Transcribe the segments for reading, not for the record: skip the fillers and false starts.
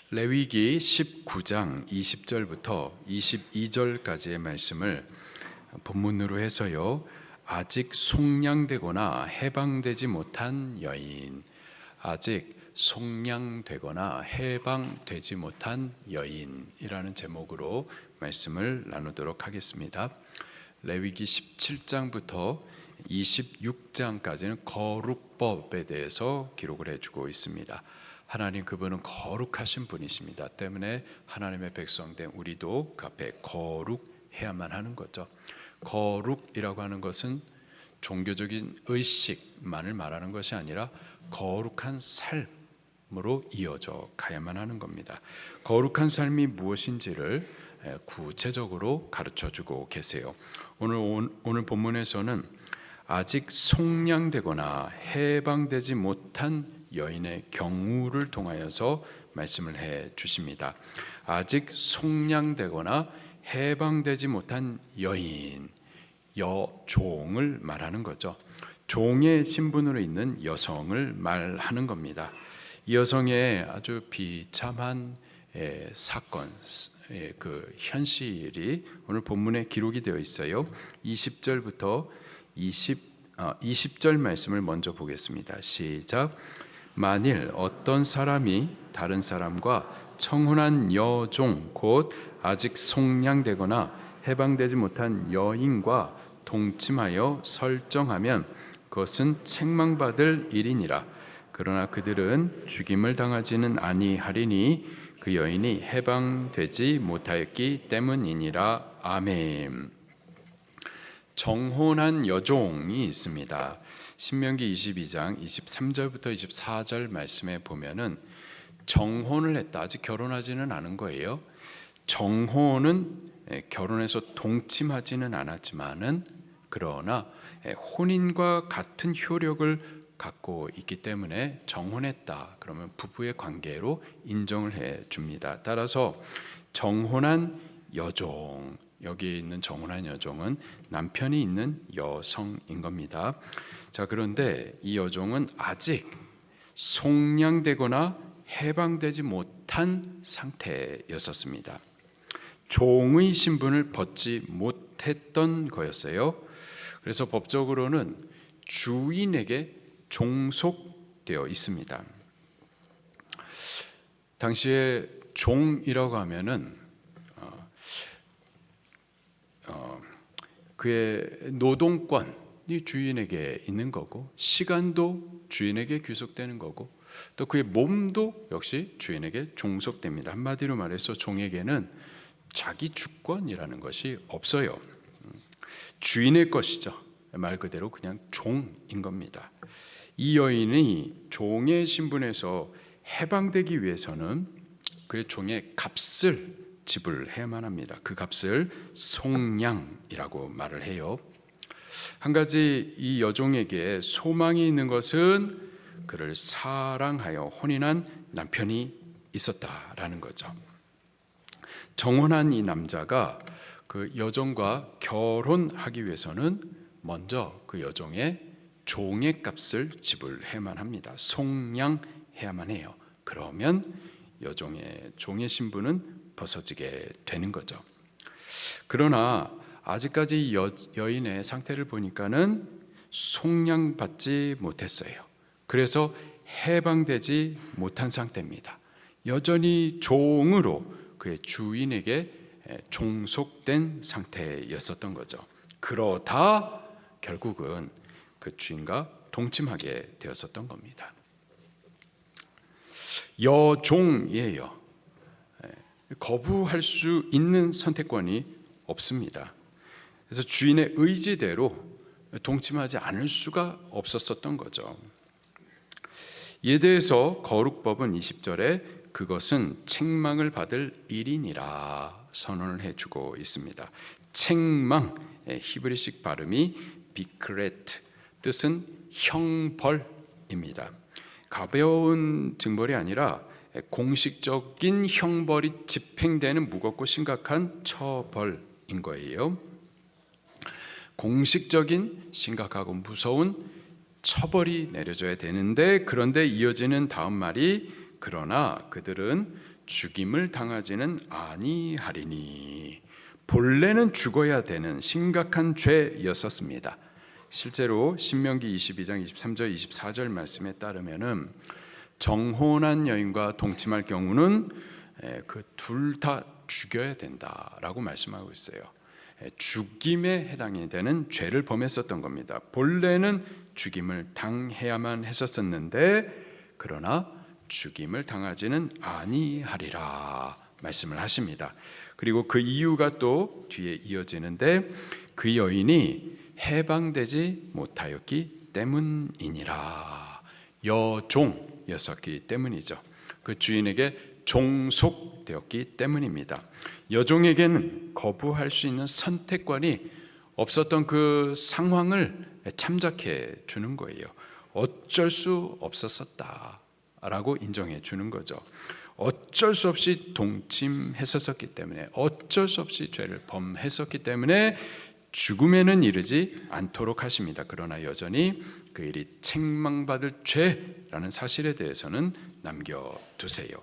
레위기 19장 20절부터 22절까지의 말씀을 본문으로 해서요. 아직 속량되거나 해방되지 못한 여인, 아직 속량되거나 해방되지 못한 여인이라는 제목으로 말씀을 나누도록 하겠습니다. 레위기 17장부터 26장까지는 거룩법에 대해서 기록을 해주고 있습니다. 하나님 그분은 거룩하신 분이십니다. 때문에 하나님의 백성된 우리도 그 앞에 거룩해야만 하는 거죠. 거룩이라고 하는 것은 종교적인 의식만을 말하는 것이 아니라 거룩한 삶으로 이어져 가야만 하는 겁니다. 거룩한 삶이 무엇인지를 구체적으로 가르쳐주고 계세요. 오늘 본문에서는 아직 속량되거나 해방되지 못한 여인의 경우를 통하여서 말씀을 해 주십니다. 아직 속량되거나 해방되지 못한 여인, 여종을 말하는 거죠. 종의 신분으로 있는 여성을 말하는 겁니다. 이 여성의 아주 비참한 사건, 그 현실이 오늘 본문에 기록이 되어 있어요. 20절부터 20절 말씀을 먼저 보겠습니다. 시작. 만일 어떤 사람이 다른 사람과 청혼한 여종 곧 아직 속량되거나 해방되지 못한 여인과 동침하여 설정하면 그것은 책망받을 일이니라. 그러나 그들은 죽임을 당하지는 아니하리니 그 여인이 해방되지 못하였기 때문이니라. 아멘. 정혼한 여종이 있습니다. 신명기 22장 23절부터 24절 말씀에 보면은 정혼을 했다. 아직 결혼하지는 않은 거예요. 정혼은 결혼해서 동침하지는 않았지만은 그러나 혼인과 같은 효력을 갖고 있기 때문에 정혼했다. 그러면 부부의 관계로 인정을 해 줍니다. 따라서 정혼한 여종, 여기 있는 정혼한 여종은 남편이 있는 여성인 겁니다. 자, 그런데 이 여종은 아직 속량되거나 해방되지 못한 상태였었습니다. 종의 신분을 벗지 못했던 거였어요. 그래서 법적으로는 주인에게 종속되어 있습니다. 당시에 종이라고 하면은 그의 노동권이 주인에게 있는 거고, 시간도 주인에게 귀속되는 거고, 또 그의 몸도 역시 주인에게 종속됩니다. 한마디로 말해서 종에게는 자기 주권이라는 것이 없어요. 주인의 것이죠. 말 그대로 그냥 종인 겁니다. 이 여인이 종의 신분에서 해방되기 위해서는 그의 종의 값을 지불해야만 합니다. 그 값을 속량이라고 말을 해요. 한 가지 이 여종에게 소망이 있는 것은 그를 사랑하여 혼인한 남편이 있었다라는 거죠. 정혼한 이 남자가 그 여종과 결혼하기 위해서는 먼저 그 여종의 종의 값을 지불해야만 합니다. 속량해야만 해요. 그러면 여종의 종의 신분은 벗어지게 되는 거죠. 그러나 아직까지 여인의 상태를 보니까는 속량받지 못했어요. 그래서 해방되지 못한 상태입니다. 여전히 종으로 그의 주인에게 종속된 상태였었던 거죠. 그러다 결국은 그 주인과 동침하게 되었었던 겁니다. 여종이에요. 거부할 수 있는 선택권이 없습니다. 그래서 주인의 의지대로 동침하지 않을 수가 없었던 거죠. 이에 대해서 거룩법은 20절에 그것은 책망을 받을 일이니라 선언을 해주고 있습니다. 책망, 히브리식 발음이 비크레트, 뜻은 형벌입니다. 가벼운 징벌이 아니라 공식적인 형벌이 집행되는 무겁고 심각한 처벌인 거예요. 공식적인 심각하고 무서운 처벌이 내려져야 되는데, 그런데 이어지는 다음 말이 그러나 그들은 죽임을 당하지는 아니하리니. 본래는 죽어야 되는 심각한 죄였었습니다. 실제로 신명기 22장 23절 24절 말씀에 따르면은 정혼한 여인과 동침할 경우는 그 둘 다 죽여야 된다라고 말씀하고 있어요. 죽임에 해당이 되는 죄를 범했었던 겁니다. 본래는 죽임을 당해야만 했었는데 그러나 죽임을 당하지는 아니하리라 말씀을 하십니다. 그리고 그 이유가 또 뒤에 이어지는데 그 여인이 해방되지 못하였기 때문이니라. 여종이었었기 때문이죠. 그 주인에게 종속되었기 때문입니다. 여종에게는 거부할 수 있는 선택권이 없었던 그 상황을 참작해 주는 거예요. 어쩔 수 없었다라고 인정해 주는 거죠. 어쩔 수 없이 동침했었기 때문에, 어쩔 수 없이 죄를 범했었기 때문에 죽음에는 이르지 않도록 하십니다. 그러나 여전히 그 일이 책망받을 죄라는 사실에 대해서는 남겨두세요.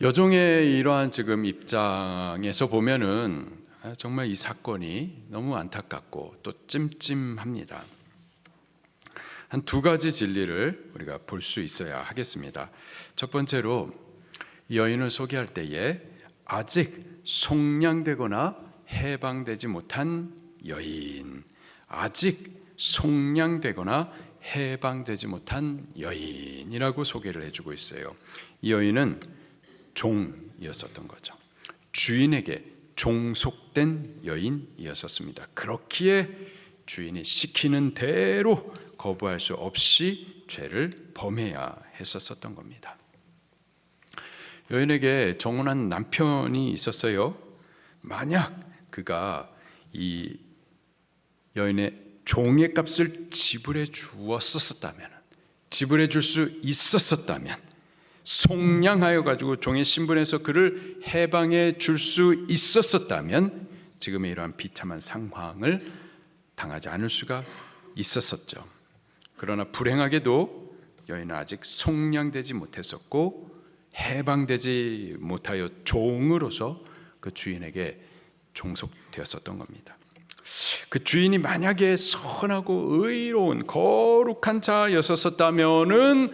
여종의 이러한 지금 입장에서 보면은 정말 이 사건이 너무 안타깝고 또 찜찜합니다. 한 두 가지 진리를 우리가 볼 수 있어야 하겠습니다. 첫 번째로 이 여인을 소개할 때에 아직 속량되거나 해방되지 못한 여인, 아직 속량되거나 해방되지 못한 여인이라고 소개를 해주고 있어요. 이 여인은 종이었었던 거죠. 주인에게 종속된 여인이었었습니다. 그렇기에 주인이 시키는 대로 거부할 수 없이 죄를 범해야 했었던 겁니다. 여인에게 정혼한 남편이 있었어요. 만약 그가 이 여인의 종의 값을 지불해 주었었다면, 지불해 줄 수 있었다면, 속량하여 가지고 종의 신분에서 그를 해방해 줄 수 있었다면 지금의 이러한 비참한 상황을 당하지 않을 수가 있었죠. 그러나 불행하게도 여인은 아직 속량되지 못했었고 해방되지 못하여 종으로서 그 주인에게 종속되었었던 겁니다. 그 주인이 만약에 선하고 의로운 거룩한 자였었다면은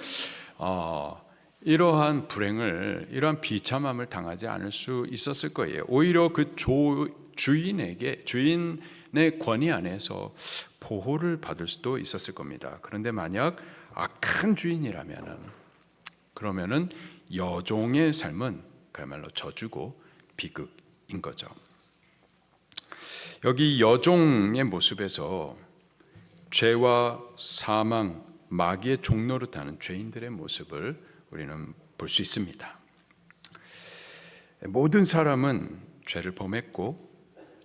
이러한 불행을, 이러한 비참함을 당하지 않을 수 있었을 거예요. 오히려 그 주인의 권위 안에서 보호를 받을 수도 있었을 겁니다. 그런데 만약 악한 주인이라면은, 그러면은 여종의 삶은 그야말로 저주고 비극인 거죠. 여기 여종의 모습에서 죄와 사망, 마귀의 종노릇하는 죄인들의 모습을 우리는 볼 수 있습니다. 모든 사람은 죄를 범했고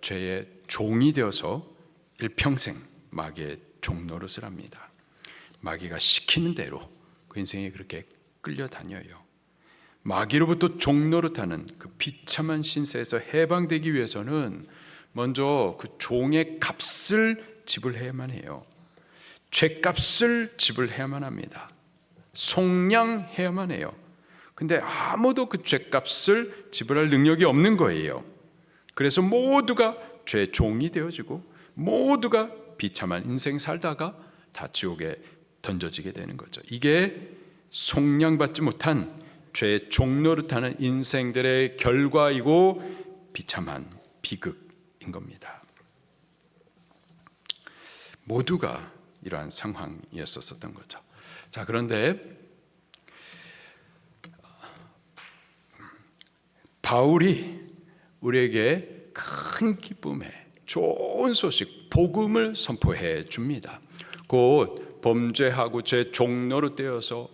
죄의 종이 되어서 일평생 마귀의 종노릇을 합니다. 마귀가 시키는 대로 그 인생에 그렇게 끌려다녀요. 마귀로부터 종노릇하는 그 비참한 신세에서 해방되기 위해서는 먼저 그 종의 값을 지불해야만 해요. 죄값을 지불해야만 합니다. 속량해야만 해요. 근데 아무도 그 죄값을 지불할 능력이 없는 거예요. 그래서 모두가 죄의 종이 되어지고 모두가 비참한 인생 살다가 다 지옥에 던져지게 되는 거죠. 이게 속량받지 못한 죄의 종노릇하는 인생들의 결과이고 비참한 비극인 겁니다. 모두가 이러한 상황이었었던 거죠. 자, 그런데 바울이 우리에게 큰 기쁨의 좋은 소식, 복음을 선포해 줍니다. 곧 범죄하고 죄 종노릇되어서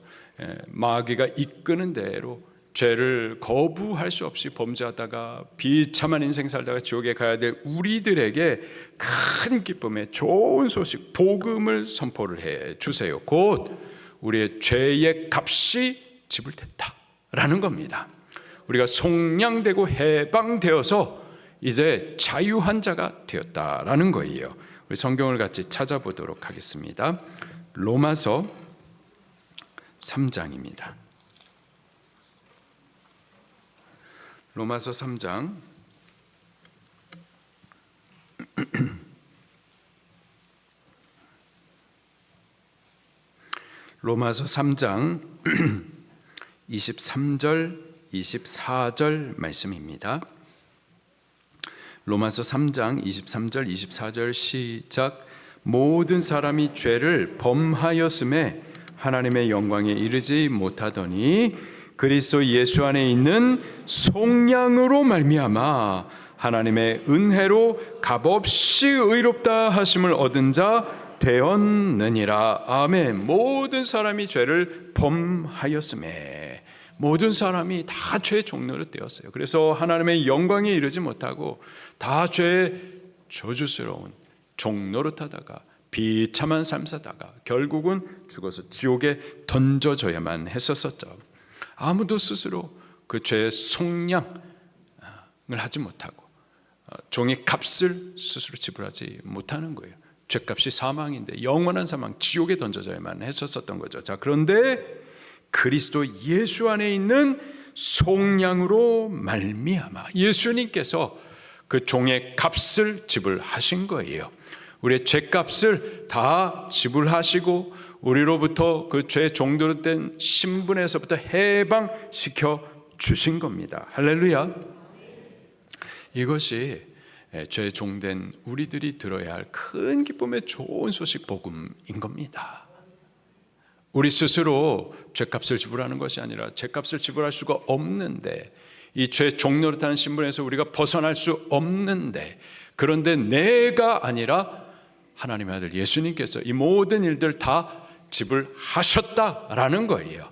마귀가 이끄는 대로 죄를 거부할 수 없이 범죄하다가 비참한 인생 살다가 지옥에 가야 될 우리들에게 큰 기쁨의 좋은 소식, 복음을 선포를 해 주세요. 곧 우리의 죄의 값이 지불됐다라는 겁니다. 우리가 속량되고 해방되어서 이제 자유한 자가 되었다라는 거예요. 우리 성경을 같이 찾아보도록 하겠습니다. 로마서 3장입니다. 로마서 3장 로마서 3장 23절 24절 말씀입니다. 로마서 3장 23절 24절 시작. 모든 사람이 죄를 범하였음에 하나님의 영광에 이르지 못하더니 그리스도 예수 안에 있는 속량으로 말미암아 하나님의 은혜로 값없이 의롭다 하심을 얻은 자 되었느니라. 아멘. 모든 사람이 죄를 범하였음에, 모든 사람이 다 죄의 종로로 되었어요. 그래서 하나님의 영광에 이르지 못하고 다 죄의 저주스러운 종노릇하다가 비참한 삶 사다가 결국은 죽어서 지옥에 던져져야만 했었었죠. 아무도 스스로 그 죄의 속량을 하지 못하고 종의 값을 스스로 지불하지 못하는 거예요. 죄값이 사망인데 영원한 사망, 지옥에 던져져야만 했었던 거죠. 자, 그런데 그리스도 예수 안에 있는 속량으로 말미암아 예수님께서 그 종의 값을 지불하신 거예요. 우리의 죄값을 다 지불하시고 우리로부터 그 죄의 종도로 된 신분에서부터 해방시켜 주신 겁니다. 할렐루야. 이것이 죄의 종된 우리들이 들어야 할 큰 기쁨의 좋은 소식 복음인 겁니다. 우리 스스로 죄값을 지불하는 것이 아니라 죄값을 지불할 수가 없는데, 이 죄 종노릇하는 신분에서 우리가 벗어날 수 없는데, 그런데 내가 아니라 하나님의 아들 예수님께서 이 모든 일들 다 지불하셨다라는 거예요.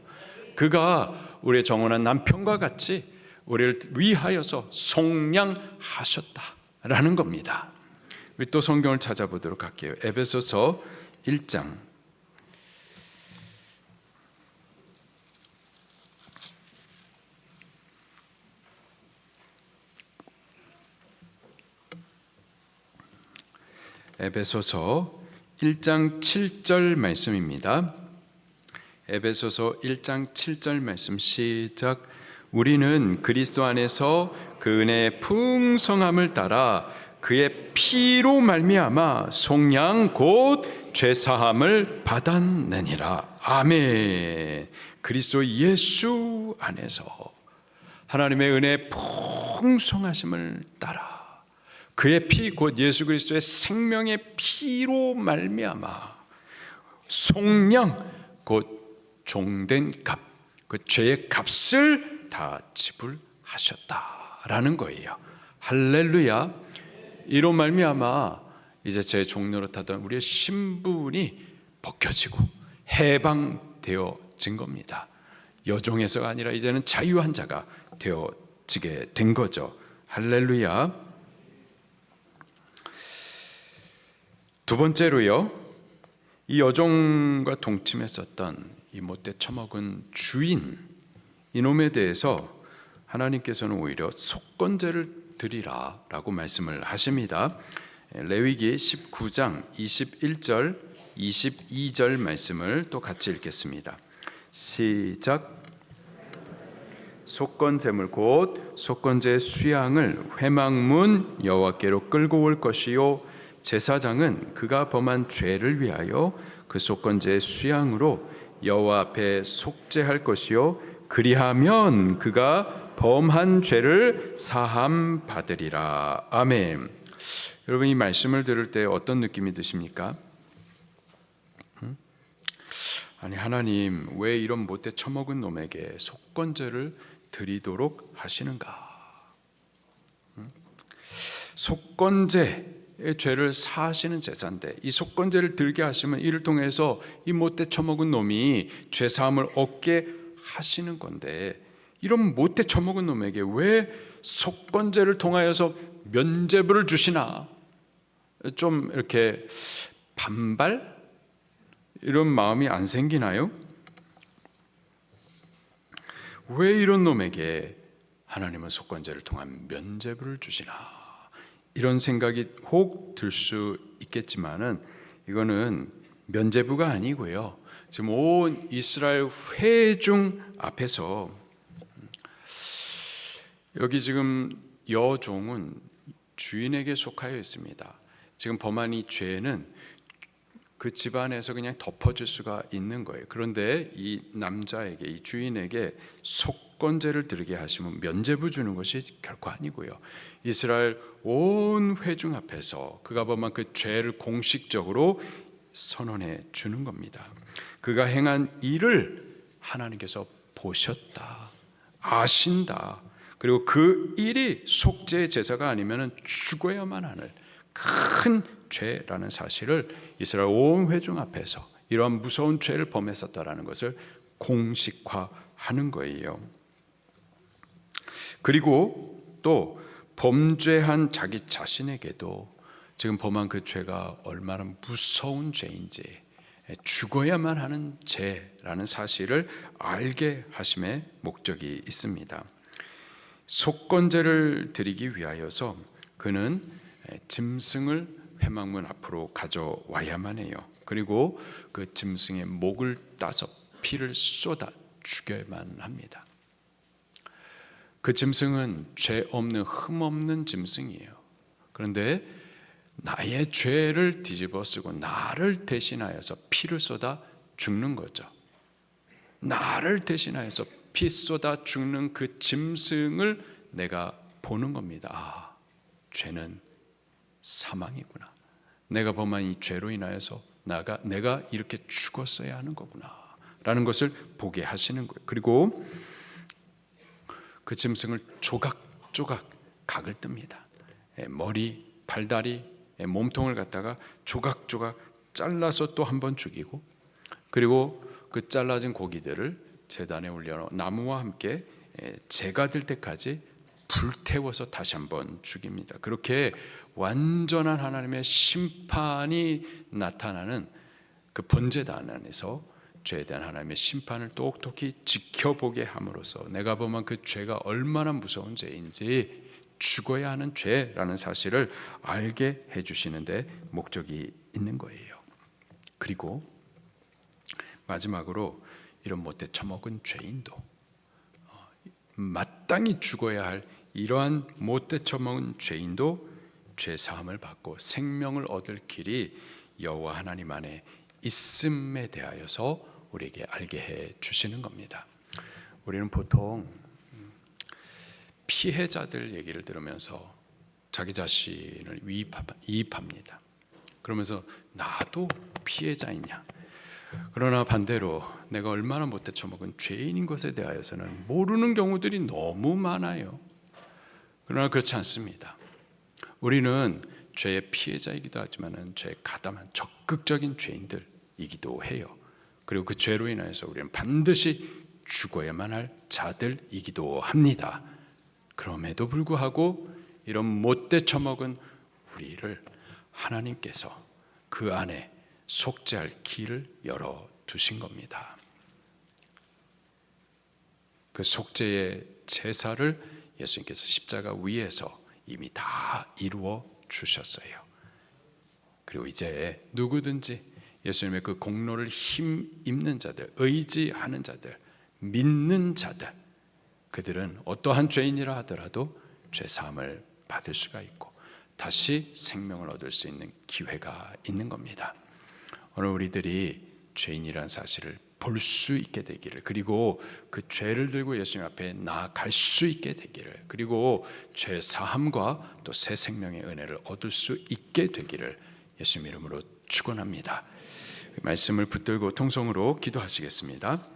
그가 우리의 정혼한 남편과 같이 우리를 위하여서 속량하셨다라는 겁니다. 우리 또 성경을 찾아보도록 할게요. 에베소서 1장 에베소서 1장 7절 말씀입니다. 에베소서 1장 7절 말씀 시작. 우리는 그리스도 안에서 그 은혜의 풍성함을 따라 그의 피로 말미암아 속량 곧 죄사함을 받았느니라. 아멘. 그리스도 예수 안에서 하나님의 은혜의 풍성하심을 따라 그의 피 곧 예수 그리스도의 생명의 피로 말미암아 속량 곧 종된 값, 그 죄의 값을 다 지불하셨다라는 거예요. 할렐루야. 이로 말미암아 이제 죄의 종노릇하던 우리의 신분이 벗겨지고 해방되어진 겁니다. 여종에서가 아니라 이제는 자유한 자가 되어지게 된 거죠. 할렐루야. 두 번째로요, 이 여종과 동침했었던 이 못돼 처먹은 주인, 이놈에 대해서 하나님께서는 오히려 속건제를 드리라 라고 말씀을 하십니다. 레위기 19장 21절 22절 말씀을 또 같이 읽겠습니다. 시작. 속건제물 곧 속건제의 수양을 회막문 여호와께로 끌고 올 것이요 제사장은 그가 범한 죄를 위하여 그 속건제의 수양으로 여호와 앞에 속죄할 것이요 그리하면 그가 범한 죄를 사함 받으리라. 아멘. 여러분, 이 말씀을 들을 때 어떤 느낌이 드십니까? 아니, 하나님 왜 이런 못돼 처먹은 놈에게 속건제를 드리도록 하시는가? 속건제 죄를 사하시는 제사인데 이 속건제를 들게 하시면 이를 통해서 이 못돼 처먹은 놈이 죄 사함을 얻게 하시는 건데, 이런 못돼 처먹은 놈에게 왜 속건제를 통하여서 면죄부를 주시나? 좀 이렇게 반발? 이런 마음이 안 생기나요? 왜 이런 놈에게 하나님은 속건제를 통한 면죄부를 주시나? 이런 생각이 혹 들 수 있겠지만은 이거는 면죄부가 아니고요. 지금 온 이스라엘 회중 앞에서 여기 지금 여종은 주인에게 속하여 있습니다. 지금 범한 이 죄는 그 집안에서 그냥 덮어질 수가 있는 거예요. 그런데 이 남자에게, 이 주인에게 속건제를 드리게 하시면 면죄부 주는 것이 결코 아니고요. 이스라엘 온 회중 앞에서 그가 범한 그 죄를 공식적으로 선언해 주는 겁니다. 그가 행한 일을 하나님께서 보셨다, 아신다. 그리고 그 일이 속죄의 제사가 아니면 죽어야만 하는 큰 죄라는 사실을 이스라엘 온 회중 앞에서 이러한 무서운 죄를 범했었다라는 것을 공식화하는 거예요. 그리고 또 범죄한 자기 자신에게도 지금 범한 그 죄가 얼마나 무서운 죄인지, 죽어야만 하는 죄라는 사실을 알게 하심의 목적이 있습니다. 속건제를 드리기 위하여서 그는 짐승을 회막문 앞으로 가져와야만 해요. 그리고 그 짐승의 목을 따서 피를 쏟아 죽여야만 합니다. 그 짐승은 죄 없는, 흠 없는 짐승이에요. 그런데 나의 죄를 뒤집어 쓰고 나를 대신하여서 피를 쏟아 죽는 거죠. 나를 대신하여서 피 쏟아 죽는 그 짐승을 내가 보는 겁니다. 아, 죄는 사망이구나. 내가 범한 이 죄로 인하여서 내가 이렇게 죽었어야 하는 거구나 라는 것을 보게 하시는 거예요. 그리고 그 짐승을 조각조각 각을 뜹니다. 머리, 발다리, 몸통을 갖다가 조각조각 잘라서 또 한 번 죽이고, 그리고 그 잘라진 고기들을 제단에 올려 나무와 함께 재가 될 때까지 불태워서 다시 한번 죽입니다. 그렇게 완전한 하나님의 심판이 나타나는 그 번제단 안에서 죄에 대한 하나님의 심판을 똑똑히 지켜보게 함으로써 내가 범한 그 죄가 얼마나 무서운 죄인지, 죽어야 하는 죄라는 사실을 알게 해주시는데 목적이 있는 거예요. 그리고 마지막으로 이런 못돼 처먹은 죄인도, 마땅히 죽어야 할 이러한 못돼 처먹은 죄인도 죄 사함을 받고 생명을 얻을 길이 여호와 하나님 안에 있음에 대하여서 우리에게 알게 해 주시는 겁니다. 우리는 보통 피해자들 얘기를 들으면서 자기 자신을 이입합니다. 그러면서 나도 피해자이냐? 그러나 반대로 내가 얼마나 못돼 처먹은 죄인인 것에 대하여서는 모르는 경우들이 너무 많아요. 그러나 그렇지 않습니다. 우리는 죄의 피해자이기도 하지만 죄에 가담한 적극적인 죄인들이기도 해요. 그리고 그 죄로 인해서 우리는 반드시 죽어야만 할 자들이기도 합니다. 그럼에도 불구하고 이런 못돼 처먹은 우리를 하나님께서 그 안에 속죄할 길을 열어 두신 겁니다. 그 속죄의 제사를 예수님께서 십자가 위에서 이미 다 이루어 주셨어요. 그리고 이제 누구든지 예수님의 그 공로를 힘입는 자들, 의지하는 자들, 믿는 자들, 그들은 어떠한 죄인이라 하더라도 죄 사함을 받을 수가 있고 다시 생명을 얻을 수 있는 기회가 있는 겁니다. 오늘 우리들이 죄인이라는 사실을 볼 수 있게 되기를, 그리고 그 죄를 들고 예수님 앞에 나아갈 수 있게 되기를, 그리고 죄 사함과 또 새 생명의 은혜를 얻을 수 있게 되기를 예수님 이름으로 축원합니다. 말씀을 붙들고 통성으로 기도하시겠습니다.